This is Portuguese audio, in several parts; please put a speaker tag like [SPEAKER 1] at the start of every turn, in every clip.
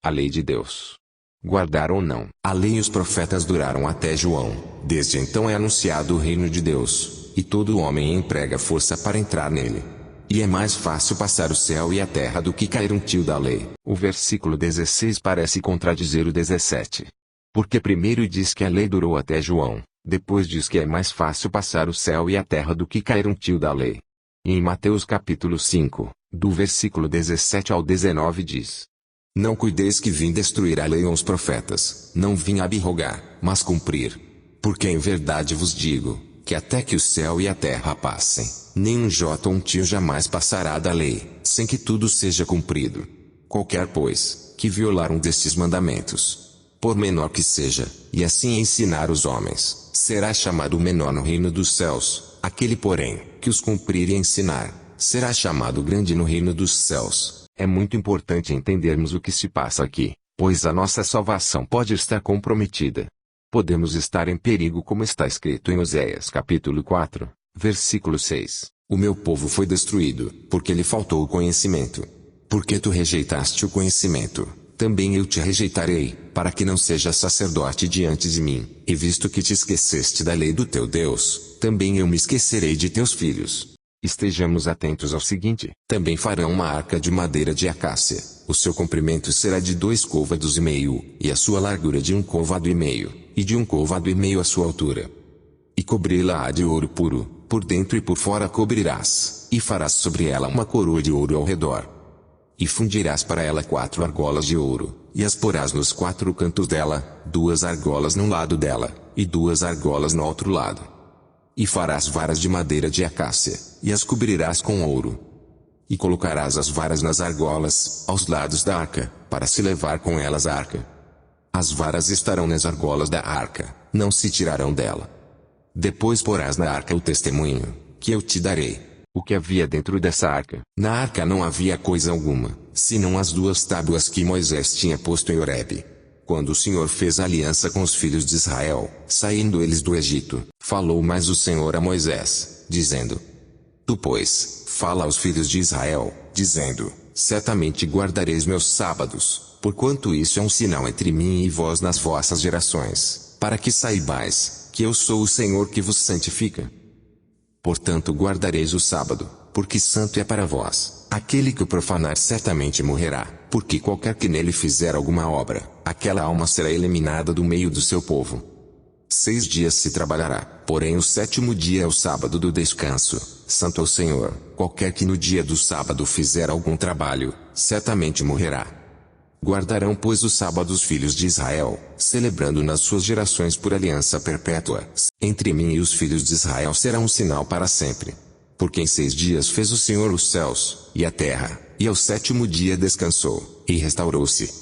[SPEAKER 1] A lei de Deus. Guardar ou não. A lei e os profetas duraram até João. Desde então é anunciado o reino de Deus, e todo homem emprega força para entrar nele. E é mais fácil passar o céu e a terra do que cair um tio da lei. O versículo 16 parece contradizer o 17. Porque primeiro diz que a lei durou até João, depois diz que é mais fácil passar o céu e a terra do que cair um tio da lei. E em Mateus capítulo 5, do versículo 17 ao 19 diz: Não cuideis que vim destruir a lei ou os profetas, não vim abrogar, mas cumprir. Porque em verdade vos digo, que até que o céu e a terra passem, nem um jota ou um tio jamais passará da lei, sem que tudo seja cumprido. Qualquer, pois, que violar um destes mandamentos, por menor que seja, e assim ensinar os homens, será chamado menor no reino dos céus. Aquele, porém, que os cumprir e ensinar, será chamado grande no reino dos céus. É muito importante entendermos o que se passa aqui, pois a nossa salvação pode estar comprometida. Podemos estar em perigo, como está escrito em Oséias capítulo 4, versículo 6. O meu povo foi destruído, porque lhe faltou o conhecimento. Porque tu rejeitaste o conhecimento, também eu te rejeitarei, para que não sejas sacerdote diante de mim. E visto que te esqueceste da lei do teu Deus, também eu me esquecerei de teus filhos. Estejamos atentos ao seguinte: também farão uma arca de madeira de acácia. O seu comprimento será de 2 côvados e meio, e a sua largura de 1 côvado e meio, e de 1 côvado e meio a sua altura. E cobri-la-á de ouro puro, por dentro e por fora cobrirás, e farás sobre ela uma coroa de ouro ao redor. E fundirás para ela 4 argolas de ouro, e as porás nos 4 cantos dela, 2 argolas num lado dela, e 2 argolas no outro lado. E farás varas de madeira de acácia, e as cobrirás com ouro. E colocarás as varas nas argolas, aos lados da arca, para se levar com elas a arca. As varas estarão nas argolas da arca, não se tirarão dela. Depois porás na arca o testemunho, que eu te darei. O que havia dentro dessa arca? Na arca não havia coisa alguma, senão as 2 tábuas que Moisés tinha posto em Horebe. Quando o Senhor fez aliança com os filhos de Israel, saindo eles do Egito, falou mais o Senhor a Moisés, dizendo: Tu, pois, fala aos filhos de Israel, dizendo: Certamente guardareis meus sábados, porquanto isso é um sinal entre mim e vós nas vossas gerações, para que saibais, que eu sou o Senhor que vos santifica. Portanto guardareis o sábado, porque santo é para vós. Aquele que o profanar certamente morrerá, porque qualquer que nele fizer alguma obra, aquela alma será eliminada do meio do seu povo. 6 dias se trabalhará, porém o 7º dia é o sábado do descanso, santo ao Senhor. Qualquer que no dia do sábado fizer algum trabalho, certamente morrerá. Guardarão, pois, o sábado os filhos de Israel, celebrando nas suas gerações por aliança perpétua. Entre mim e os filhos de Israel será um sinal para sempre. Porque em 6 dias fez o Senhor os céus, e a terra, e ao 7º dia descansou, e restaurou-se.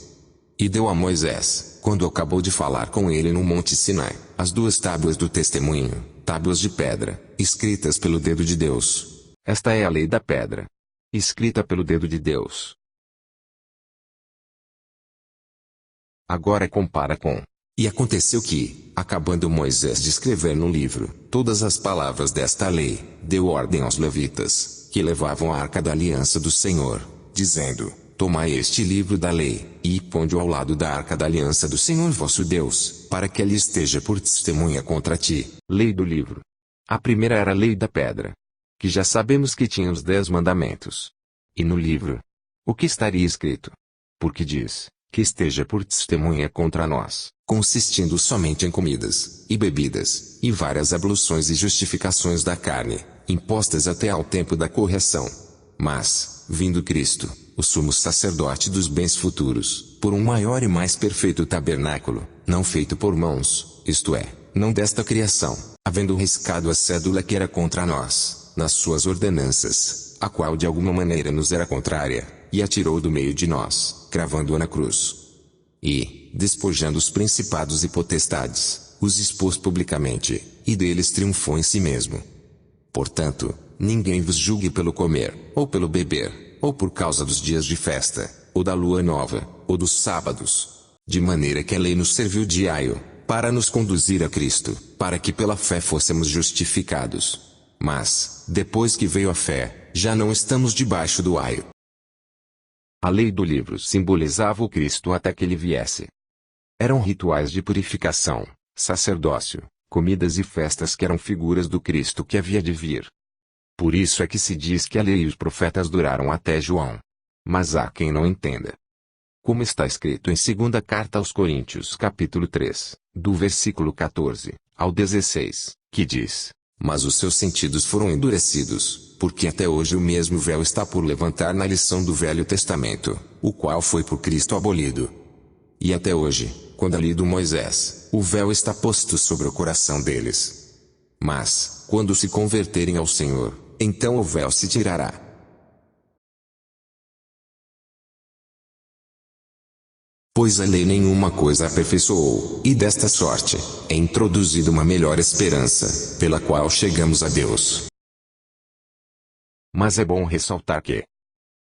[SPEAKER 1] E deu a Moisés, quando acabou de falar com ele no monte Sinai, as 2 tábuas do testemunho, tábuas de pedra, escritas pelo dedo de Deus. Esta é a lei da pedra, escrita pelo dedo de Deus. Agora compara com: E aconteceu que, acabando Moisés de escrever no livro todas as palavras desta lei, deu ordem aos levitas, que levavam a arca da aliança do Senhor, dizendo: Tomai este livro da lei, e ponde-o ao lado da arca da aliança do Senhor vosso Deus, para que ele esteja por testemunha contra ti. Lei do livro. A primeira era a lei da pedra, que já sabemos que tinha os 10 mandamentos. E no livro, o que estaria escrito? Porque diz: que esteja por testemunha contra nós, consistindo somente em comidas, e bebidas, e várias abluções e justificações da carne, impostas até ao tempo da correção. Mas, vindo Cristo, o sumo sacerdote dos bens futuros, por um maior e mais perfeito tabernáculo, não feito por mãos, isto é, não desta criação, havendo riscado a cédula que era contra nós, nas suas ordenanças, a qual de alguma maneira nos era contrária, e a tirou do meio de nós, cravando-a na cruz. E, despojando os principados e potestades, os expôs publicamente, e deles triunfou em si mesmo. Portanto, ninguém vos julgue pelo comer, ou pelo beber, ou por causa dos dias de festa, ou da lua nova, ou dos sábados. De maneira que a lei nos serviu de aio, para nos conduzir a Cristo, para que pela fé fôssemos justificados. Mas, depois que veio a fé, já não estamos debaixo do aio. A lei do livro simbolizava o Cristo até que ele viesse. Eram rituais de purificação, sacerdócio, comidas e festas que eram figuras do Cristo que havia de vir. Por isso é que se diz que a lei e os profetas duraram até João. Mas há quem não entenda. Como está escrito em 2ª Carta aos Coríntios capítulo 3, do versículo 14 ao 16, que diz: Mas os seus sentidos foram endurecidos, porque até hoje o mesmo véu está por levantar na lição do Velho Testamento, o qual foi por Cristo abolido. E até hoje, quando é lido Moisés, o véu está posto sobre o coração deles. Mas, quando se converterem ao Senhor, então o véu se tirará. Pois a lei nenhuma coisa aperfeiçoou, e desta sorte, é introduzida uma melhor esperança, pela qual chegamos a Deus. Mas é bom ressaltar que,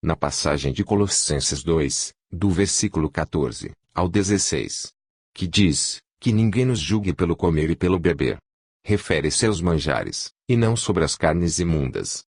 [SPEAKER 1] na passagem de Colossenses 2, do versículo 14 ao 16, que diz, que ninguém nos julgue pelo comer e pelo beber, refere-se aos manjares, e não sobre as carnes imundas.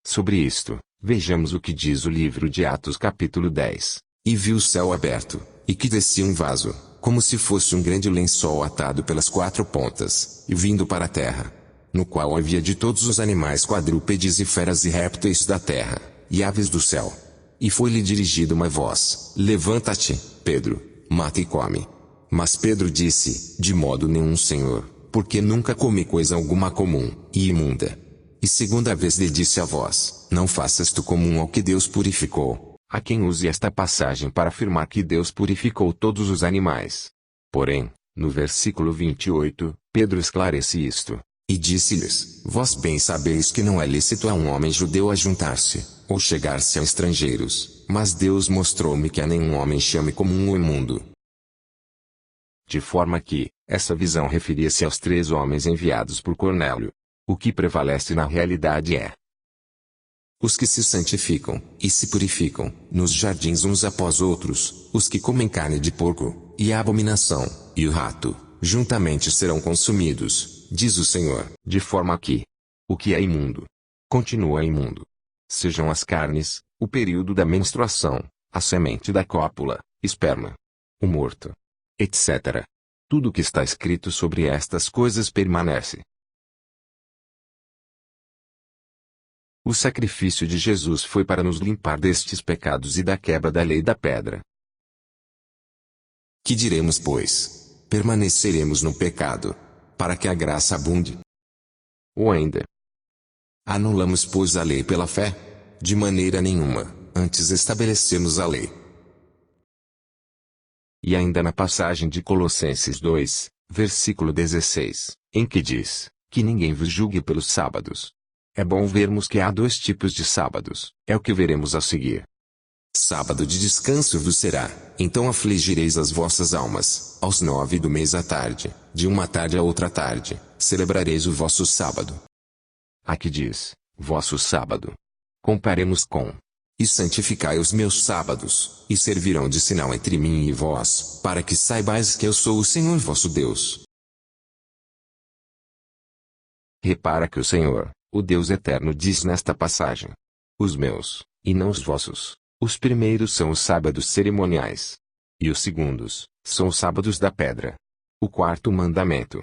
[SPEAKER 1] Sobre isto, vejamos o que diz o livro de Atos capítulo 10, e viu o céu aberto, e que descia um vaso, como se fosse um grande lençol atado pelas 4 pontas, e vindo para a terra, no qual havia de todos os animais quadrúpedes e feras e répteis da terra, e aves do céu. E foi-lhe dirigida uma voz: Levanta-te, Pedro, mata e come. Mas Pedro disse: De modo nenhum, Senhor, porque nunca comi coisa alguma comum e imunda. E segunda vez lhe disse a voz: Não faças tu comum ao que Deus purificou. Há quem use esta passagem para afirmar que Deus purificou todos os animais. Porém, no versículo 28, Pedro esclarece isto. E disse-lhes: Vós bem sabeis que não é lícito a um homem judeu ajuntar-se, ou chegar-se a estrangeiros, mas Deus mostrou-me que a nenhum homem chame comum o imundo. De forma que, essa visão referia-se aos 3 homens enviados por Cornélio. O que prevalece na realidade é os que se santificam, e se purificam, nos jardins uns após outros, os que comem carne de porco, e a abominação, e o rato, juntamente serão consumidos, diz o Senhor. De forma que, o que é imundo, continua imundo. Sejam as carnes, o período da menstruação, a semente da cópula, esperma, o morto, etc. Tudo o que está escrito sobre estas coisas permanece. O sacrifício de Jesus foi para nos limpar destes pecados e da quebra da lei da pedra. Que diremos, pois? Permaneceremos no pecado, para que a graça abunde? Ou ainda, anulamos, pois, a lei pela fé? De maneira nenhuma, antes estabelecemos a lei. E ainda na passagem de Colossenses 2, versículo 16, em que diz, que ninguém vos julgue pelos sábados. É bom vermos que há 2 tipos de sábados, é o que veremos a seguir. Sábado de descanso vos será, então afligireis as vossas almas, aos 9 do mês à tarde, de uma tarde a outra tarde, celebrareis o vosso sábado. Aqui diz, vosso sábado. Comparemos com, e santificai os meus sábados, e servirão de sinal entre mim e vós, para que saibais que eu sou o Senhor vosso Deus. Repara que o Senhor, o Deus eterno, diz nesta passagem: os meus, e não os vossos. Os primeiros são os sábados cerimoniais. E os segundos, são os sábados da pedra. O 4º mandamento.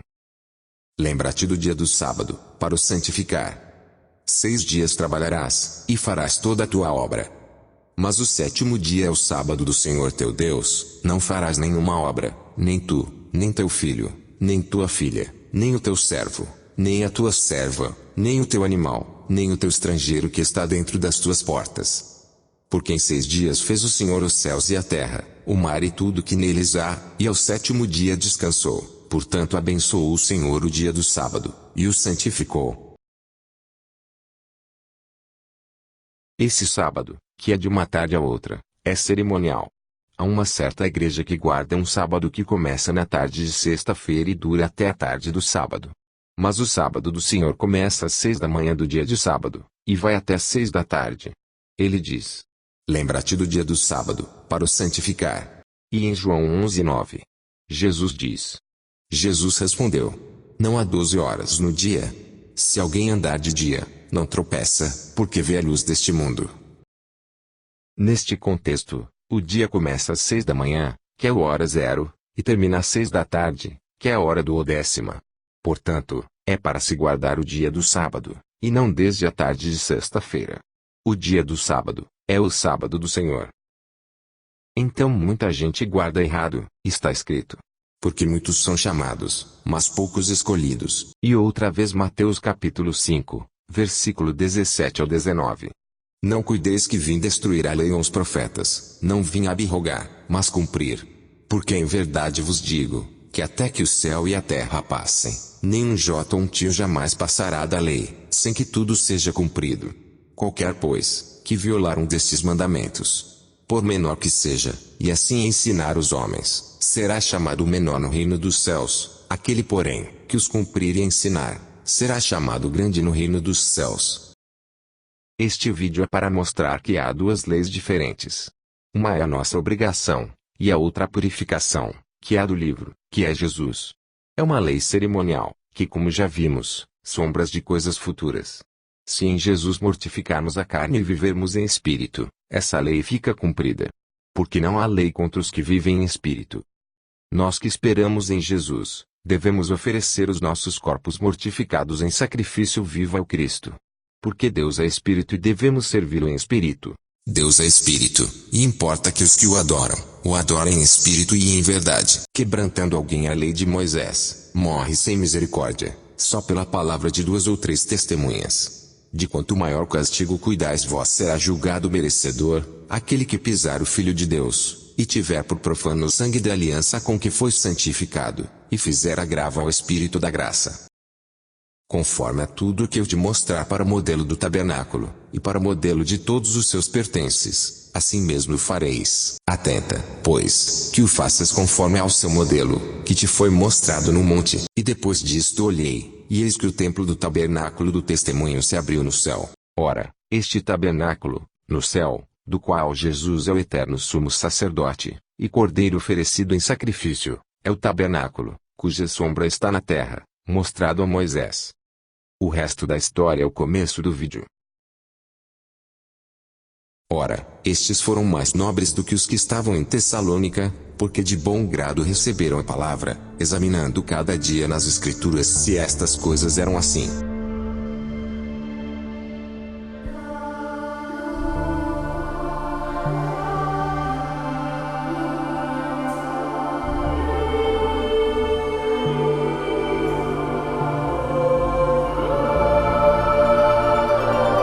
[SPEAKER 1] Lembra-te do dia do sábado, para o santificar. 6 dias trabalharás, e farás toda a tua obra. Mas o 7º dia é o sábado do Senhor teu Deus, não farás nenhuma obra, nem tu, nem teu filho, nem tua filha, nem o teu servo, nem a tua serva, nem o teu animal, nem o teu estrangeiro que está dentro das tuas portas. Porque em 6 dias fez o Senhor os céus e a terra, o mar e tudo que neles há, e ao 7º dia descansou. Portanto abençoou o Senhor o dia do sábado, e o santificou. Esse sábado, que é de uma tarde a outra, é cerimonial. Há uma certa igreja que guarda um sábado que começa na tarde de sexta-feira e dura até a tarde do sábado. Mas o sábado do Senhor começa às 6 da manhã do dia de sábado, e vai até às 6 da tarde. Ele diz: lembra-te do dia do sábado, para o santificar. E em João 11:9, Jesus diz. Jesus respondeu: não há 12 horas no dia. Se alguém andar de dia, não tropeça, porque vê a luz deste mundo. Neste contexto, o dia começa às 6 da manhã, que é a hora zero, e termina às 6 da tarde, que é a hora duodécima. Portanto, é para se guardar o dia do sábado, e não desde a tarde de sexta-feira. O dia do sábado é o sábado do Senhor. Então muita gente guarda errado, está escrito. Porque muitos são chamados, mas poucos escolhidos. E outra vez Mateus capítulo 5, versículo 17 ao 19. Não cuideis que vim destruir a lei ou os profetas, não vim abrogar, mas cumprir. Porque em verdade vos digo, que até que o céu e a terra passem, nem um jota ou um tio jamais passará da lei, sem que tudo seja cumprido. Qualquer, pois, que violar um destes mandamentos, por menor que seja, e assim ensinar os homens, será chamado menor no reino dos céus. Aquele, porém, que os cumprir e ensinar, será chamado grande no reino dos céus. Este vídeo é para mostrar que há duas leis diferentes. Uma é a nossa obrigação, e a outra a purificação, que é a do livro, que é Jesus. É uma lei cerimonial, que como já vimos, sombras de coisas futuras. Se em Jesus mortificarmos a carne e vivermos em espírito, essa lei fica cumprida. Porque não há lei contra os que vivem em espírito. Nós que esperamos em Jesus, devemos oferecer os nossos corpos mortificados em sacrifício vivo ao Cristo. Porque Deus é espírito e devemos servi-lo em espírito.
[SPEAKER 2] Deus é espírito, e importa que os que o adorem em espírito e em verdade.
[SPEAKER 1] Quebrantando alguém a lei de Moisés, morre sem misericórdia, só pela palavra de 2 ou 3 testemunhas. De quanto maior castigo cuidais vós, será julgado merecedor, aquele que pisar o Filho de Deus, e tiver por profano o sangue da aliança com que foi santificado, e fizer agravo ao Espírito da graça. Conforme a tudo o que eu te mostrar para o modelo do tabernáculo, e para o modelo de todos os seus pertences, assim mesmo fareis. Atenta, pois, que o faças conforme ao seu modelo, que te foi mostrado no monte. E depois disto olhei, e eis que o templo do tabernáculo do testemunho se abriu no céu. Ora, este tabernáculo, no céu, do qual Jesus é o eterno sumo sacerdote, e cordeiro oferecido em sacrifício, é o tabernáculo, cuja sombra está na terra, mostrado a Moisés. O resto da história é o começo do vídeo. Ora, estes foram mais nobres do que os que estavam em Tessalônica, porque de bom grado receberam a palavra, examinando cada dia nas Escrituras se estas coisas eram assim.